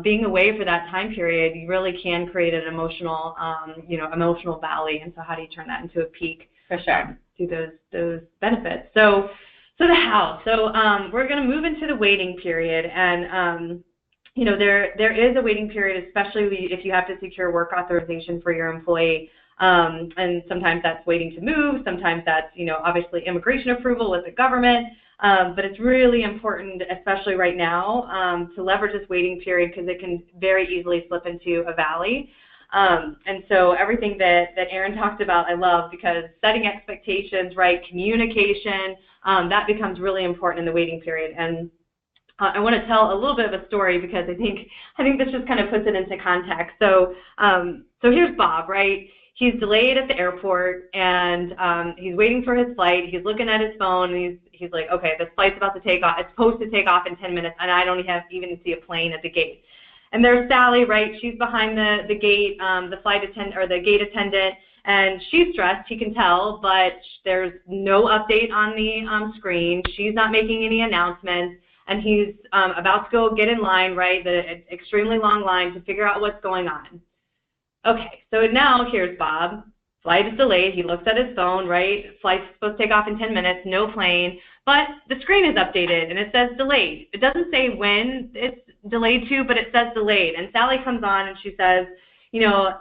Being away for that time period, you really can create an emotional, emotional valley. And so how do you turn that into a peak? For sure. To those benefits. So the how. So we're going to move into the waiting period, and there is a waiting period, especially if you have to secure work authorization for your employee. And sometimes that's waiting to move. Sometimes that's obviously immigration approval with the government. But it's really important, especially right now, to leverage this waiting period because it can very easily slip into a valley. And so everything that Erin talked about, I love, because setting expectations, right, communication, that becomes really important in the waiting period. And I want to tell a little bit of a story because I think this just kind of puts it into context. So here's Bob, right? he's delayed at the airport, and he's waiting for his flight. He's looking at his phone, and he's like, okay, this flight's about to take off. It's supposed to take off in 10 minutes, and I don't even see a plane at the gate. And there's Sally, right? She's behind the gate, the flight attendant or the gate attendant, and she's stressed. He can tell, but there's no update on the screen. She's not making any announcements, and he's about to go get in line, right? The extremely long line to figure out what's going on. Okay, so now here's Bob. Flight is delayed. He looks at his phone, right? Flight's supposed to take off in 10 minutes, no plane. But the screen is updated, and it says delayed. It doesn't say when it's delayed to, but it says delayed. And Sally comes on, and she says, you know,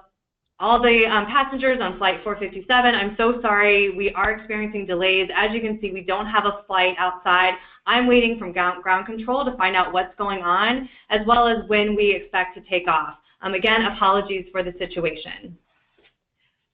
all the passengers on flight 457, I'm so sorry. We are experiencing delays. As you can see, we don't have a flight outside. I'm waiting from ground control to find out what's going on, as well as when we expect to take off. Again, apologies for the situation.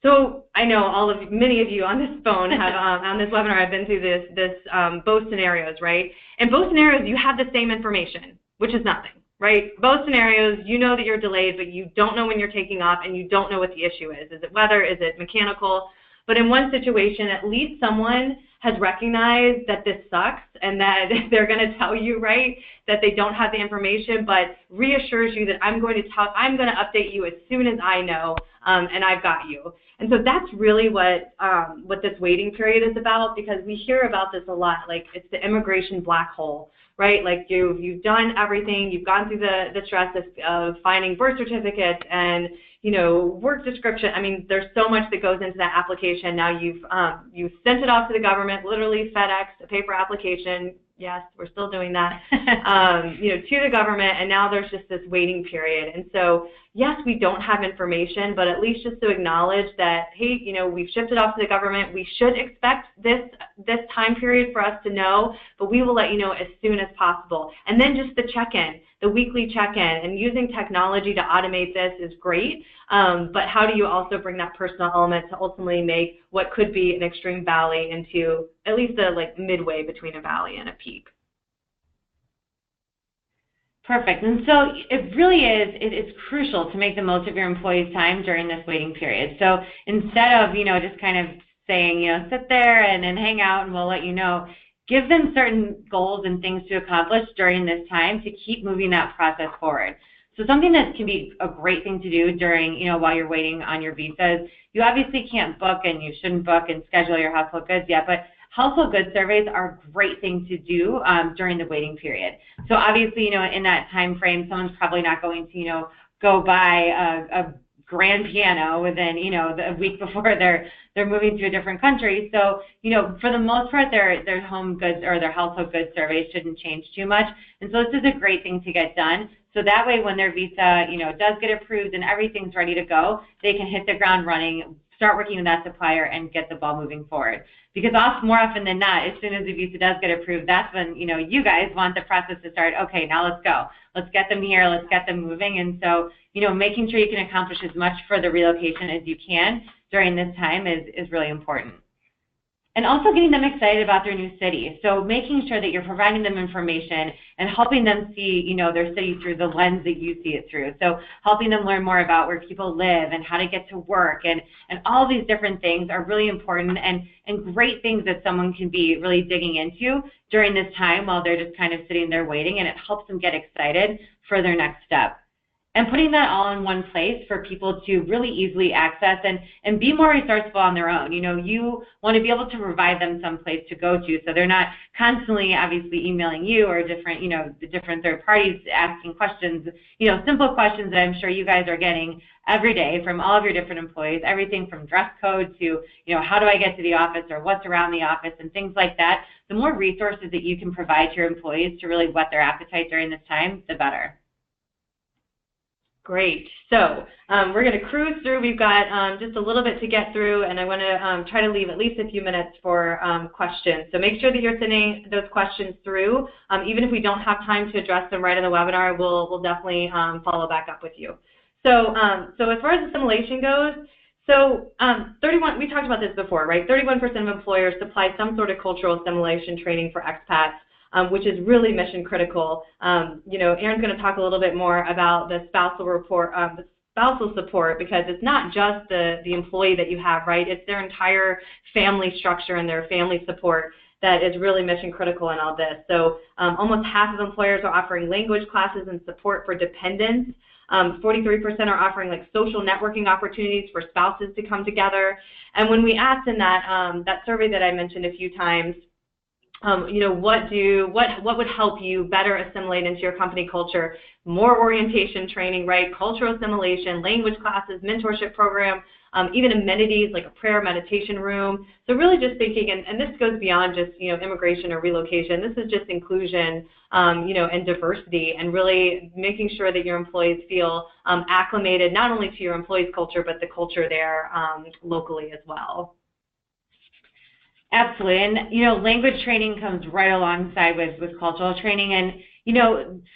So I know many of you on this phone have, on this webinar, have been through both scenarios, right? In both scenarios, you have the same information, which is nothing, right? Both scenarios, you know that you're delayed, but you don't know when you're taking off, and you don't know what the issue is. Is it weather? Is it mechanical? But in one situation, at least someone has recognized that this sucks and that they're going to tell you, right, that they don't have the information, but reassures you that I'm going to update you as soon as I know, and I've got you. And so that's really what this waiting period is about, because we hear about this a lot, like it's the immigration black hole, right? Like you've done everything, you've gone through the stress of finding birth certificates and, you know, work description. I mean, there's so much that goes into that application. Now you've sent it off to the government, literally FedEx, a paper application. Yes, we're still doing that, you know, to the government, and now there's just this waiting period. And so, yes, we don't have information, but at least just to acknowledge that, hey, you know, we've shifted off to the government. We should expect this time period for us to know, but we will let you know as soon as possible. And then just the check-in, the weekly check-in, and using technology to automate this is great, but how do you also bring that personal element to ultimately make what could be an extreme valley into at least a midway between a valley and a peak? Perfect. And so it really is, it's crucial to make the most of your employees' time during this waiting period. So instead of, you know, just kind of saying, you know, sit there and hang out and we'll let you know, give them certain goals and things to accomplish during this time to keep moving that process forward. So something that can be a great thing to do during, you know, while you're waiting on your visas, you obviously can't book and you shouldn't book and schedule your household goods yet, but household goods surveys are a great thing to do during the waiting period. So obviously, you know, in that time frame, someone's probably not going to, you know, go buy a grand piano within, you know, a week before they're moving to a different country. So, you know, for the most part, their home goods or their household goods surveys shouldn't change too much. And so this is a great thing to get done. So that way, when their visa, you know, does get approved and everything's ready to go, they can hit the ground running, start working with that supplier, and get the ball moving forward. Because more often than not, as soon as the visa does get approved, that's when, you know, you guys want the process to start. Okay, now let's go. Let's get them here. Let's get them moving. And so, you know, making sure you can accomplish as much for the relocation as you can during this time is really important. And also getting them excited about their new city. So making sure that you're providing them information and helping them see, you know, their city through the lens that you see it through. So helping them learn more about where people live and how to get to work, and all these different things are really important and great things that someone can be really digging into during this time while they're just kind of sitting there waiting, and it helps them get excited for their next step. And putting that all in one place for people to really easily access and be more resourceful on their own. You know, you want to be able to provide them some place to go to, so they're not constantly, obviously, emailing you or different, you know, the different third parties asking questions, you know, simple questions that I'm sure you guys are getting every day from all of your different employees, everything from dress code to, you know, how do I get to the office or what's around the office and things like that. The more resources that you can provide to your employees to really whet their appetite during this time, the better. Great. So we're going to cruise through. We've got just a little bit to get through, and I want to try to leave at least a few minutes for questions. So make sure that you're sending those questions through. Even if we don't have time to address them right in the webinar, we'll definitely follow back up with you. So so as far as assimilation goes, so 31, we talked about this before, right? 31% of employers supply some sort of cultural assimilation training for expats, which is really mission critical. You know, Aaron's going to talk a little bit more about the spousal report, the spousal support, because it's not just the employee that you have, right? It's their entire family structure and their family support that is really mission critical in all this. So almost half of employers are offering language classes and support for dependents. 43% are offering like social networking opportunities for spouses to come together. And when we asked in that survey that I mentioned a few times, what would help you better assimilate into your company culture? More orientation training, right? Cultural assimilation, language classes, mentorship program, even amenities like a prayer meditation room. So really just thinking, and this goes beyond just, immigration or relocation. This is just inclusion, and diversity, and really making sure that your employees feel acclimated not only to your employees' culture, but the culture there locally as well. Absolutely, and language training comes right alongside with cultural training, and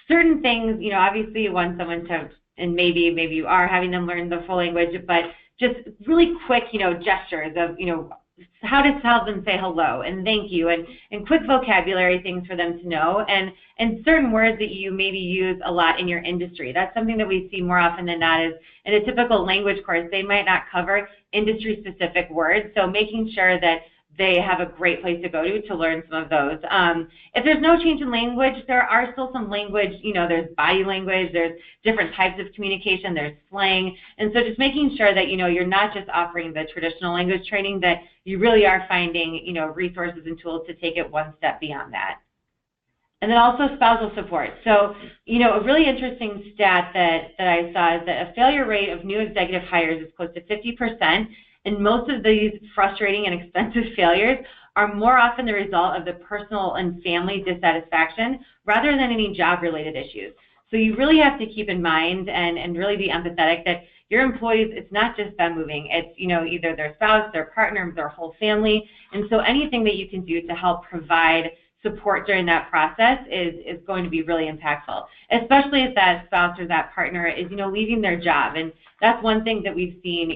certain things, obviously you want someone to, and maybe you are having them learn the full language, but just really quick, gestures of, how to tell them say hello and thank you, and quick vocabulary things for them to know, and certain words that you maybe use a lot in your industry. That's something that we see more often than not is in a typical language course, they might not cover industry-specific words, so making sure that they have a great place to go to learn some of those. If there's no change in language, there are still some language, there's body language, there's different types of communication, there's slang, and so just making sure that, you're not just offering the traditional language training, that you really are finding, resources and tools to take it one step beyond that. And then also spousal support. So, a really interesting stat that I saw is that a failure rate of new executive hires is close to 50%, and most of these frustrating and expensive failures are more often the result of the personal and family dissatisfaction rather than any job-related issues. So you really have to keep in mind and really be empathetic that your employees, it's not just them moving. It's, either their spouse, their partner, their whole family. And so anything that you can do to help provide support during that process is going to be really impactful, especially if that spouse or that partner is, leaving their job. And that's one thing that we've seen,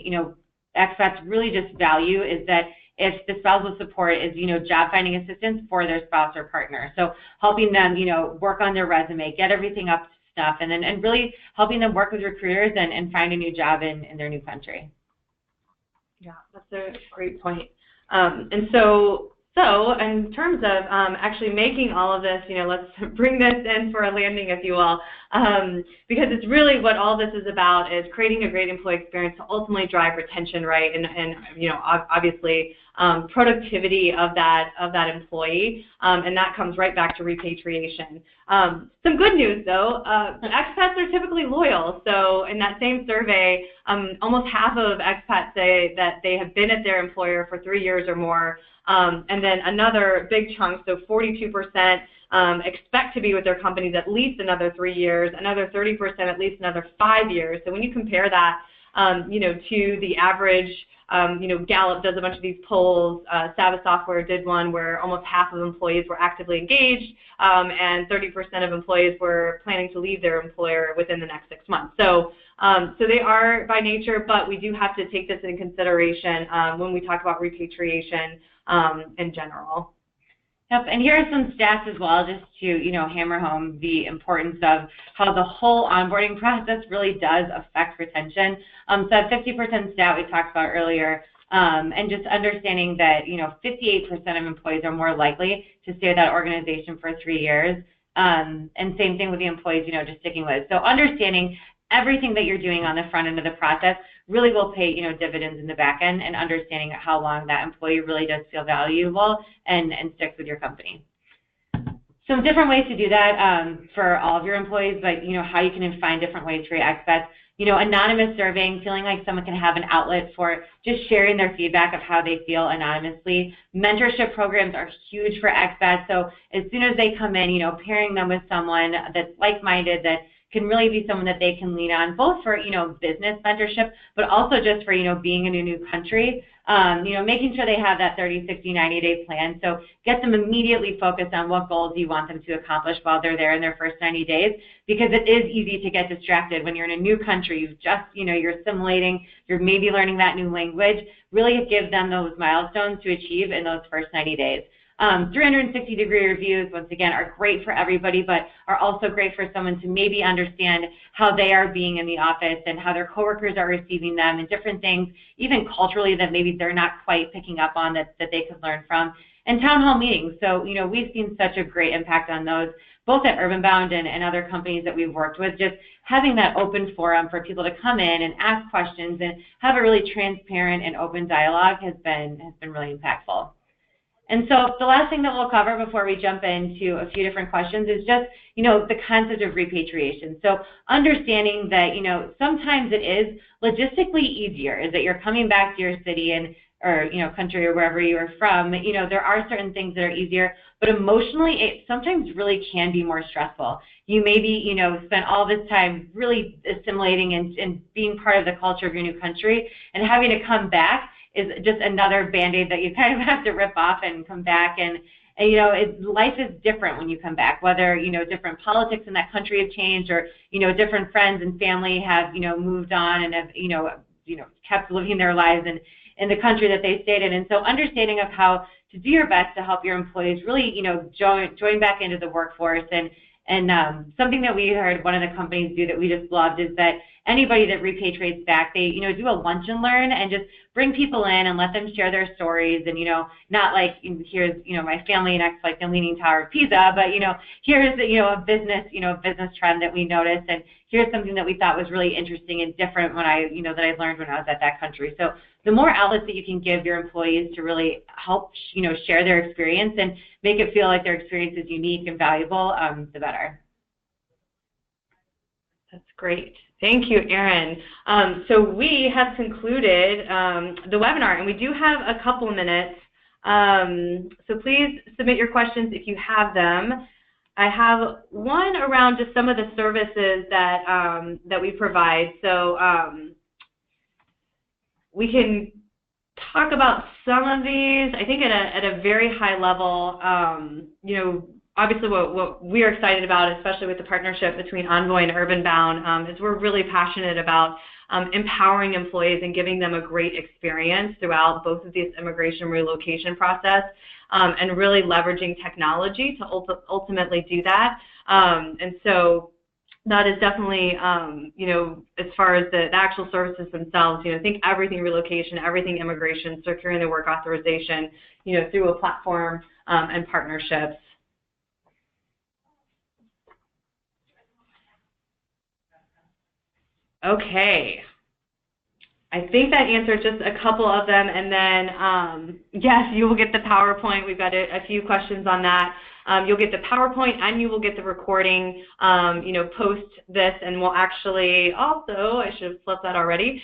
expats really just value is that if the spousal support is, job finding assistance for their spouse or partner. So helping them, work on their resume, get everything up to snuff, and really helping them work with recruiters and find a new job in their new country. Yeah, that's a great point. And so in terms of actually making all of this, let's bring this in for a landing, if you will, because it's really what all this is about is creating a great employee experience to ultimately drive retention, right? And obviously productivity of that employee, and that comes right back to repatriation. Some good news though, expats are typically loyal. So in that same survey, almost half of expats say that they have been at their employer for 3 years or more. And then another big chunk, so 42%, expect to be with their companies at least another 3 years, another 30% at least another 5 years. So when you compare that, to the average, Gallup does a bunch of these polls, Savva Software did one where almost half of employees were actively engaged, and 30% of employees were planning to leave their employer within the next 6 months. So they are by nature, but we do have to take this into consideration when we talk about repatriation in general. Yep, and here are some stats as well, just to hammer home the importance of how the whole onboarding process really does affect retention. So that 50% stat we talked about earlier, and just understanding that 58% of employees are more likely to stay with that organization for 3 years, and same thing with the employees just sticking with. So understanding everything that you're doing on the front end of the process really will pay dividends in the back end, and understanding how long that employee really does feel valuable and sticks with your company. Some different ways to do that for all of your employees, but how you can find different ways for your expats. Anonymous surveying, feeling like someone can have an outlet for just sharing their feedback of how they feel anonymously. Mentorship programs are huge for expats, so as soon as they come in, pairing them with someone that's like-minded, that can really be someone that they can lean on, both for, business mentorship, but also just for, being in a new country, making sure they have that 30, 60, 90-day plan. So get them immediately focused on what goals you want them to accomplish while they're there in their first 90 days, because it is easy to get distracted when you're in a new country. You've just, you're assimilating, you're maybe learning that new language. Really give them those milestones to achieve in those first 90 days. 360-degree reviews, once again, are great for everybody, but are also great for someone to maybe understand how they are being in the office and how their coworkers are receiving them and different things, even culturally, that maybe they're not quite picking up on that they could learn from. And town hall meetings. So, we've seen such a great impact on those, both at UrbanBound and other companies that we've worked with. Just having that open forum for people to come in and ask questions and have a really transparent and open dialogue has been really impactful. And so the last thing that we'll cover before we jump into a few different questions is just, the concept of repatriation. So understanding that, sometimes it is logistically easier, is that you're coming back to your city or country or wherever you are from. There are certain things that are easier, but emotionally it sometimes really can be more stressful. You maybe, spent all this time really assimilating and being part of the culture of your new country, and having to come back is just another Band-Aid that you kind of have to rip off and come back. And life is different when you come back, whether, different politics in that country have changed, or, different friends and family have, moved on and have, kept living their lives in the country that they stayed in. And so understanding of how to do your best to help your employees really, join back into the workforce. And something that we heard one of the companies do that we just loved is that anybody that repatriates back, they, do a lunch and learn and just bring people in and let them share their stories. And, not like, here's, my family next, like the Leaning Tower of Pisa, but, here's, a business trend that we noticed. And here's something that we thought was really interesting and different when I, that I learned when I was at that country. So the more outlets that you can give your employees to really help, share their experience and make it feel like their experience is unique and valuable, the better. That's great. Thank you, Erin. So we have concluded the webinar, and we do have a couple minutes. So please submit your questions if you have them. I have one around just some of the services that we provide. So we can talk about some of these. I think at a very high level, obviously what we're excited about, especially with the partnership between Envoy and UrbanBound, is we're really passionate about empowering employees and giving them a great experience throughout both of these immigration relocation process, and really leveraging technology to ultimately do that. And so that is definitely, as far as the actual services themselves, think everything relocation, everything immigration, securing the work authorization, through a platform and partnerships. Okay. I think that answered just a couple of them, and then yes, you will get the PowerPoint. We've got a few questions on that. You'll get the PowerPoint and you will get the recording, post this, and we'll actually also, I should have flipped that already,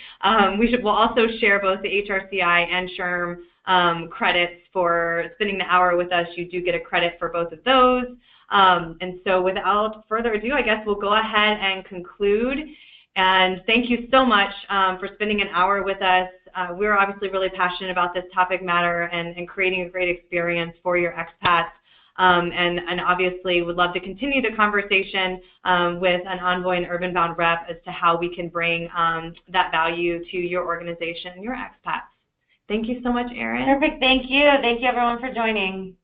we'll also share both the HRCI and SHRM credits for spending the hour with us. You do get a credit for both of those. And so without further ado, I guess we'll go ahead and conclude. And thank you so much for spending an hour with us. We're obviously really passionate about this topic matter and creating a great experience for your expats. And obviously would love to continue the conversation with an Envoy and UrbanBound rep as to how we can bring that value to your organization and your expats. Thank you so much, Erin. Perfect. Thank you. Thank you, everyone, for joining.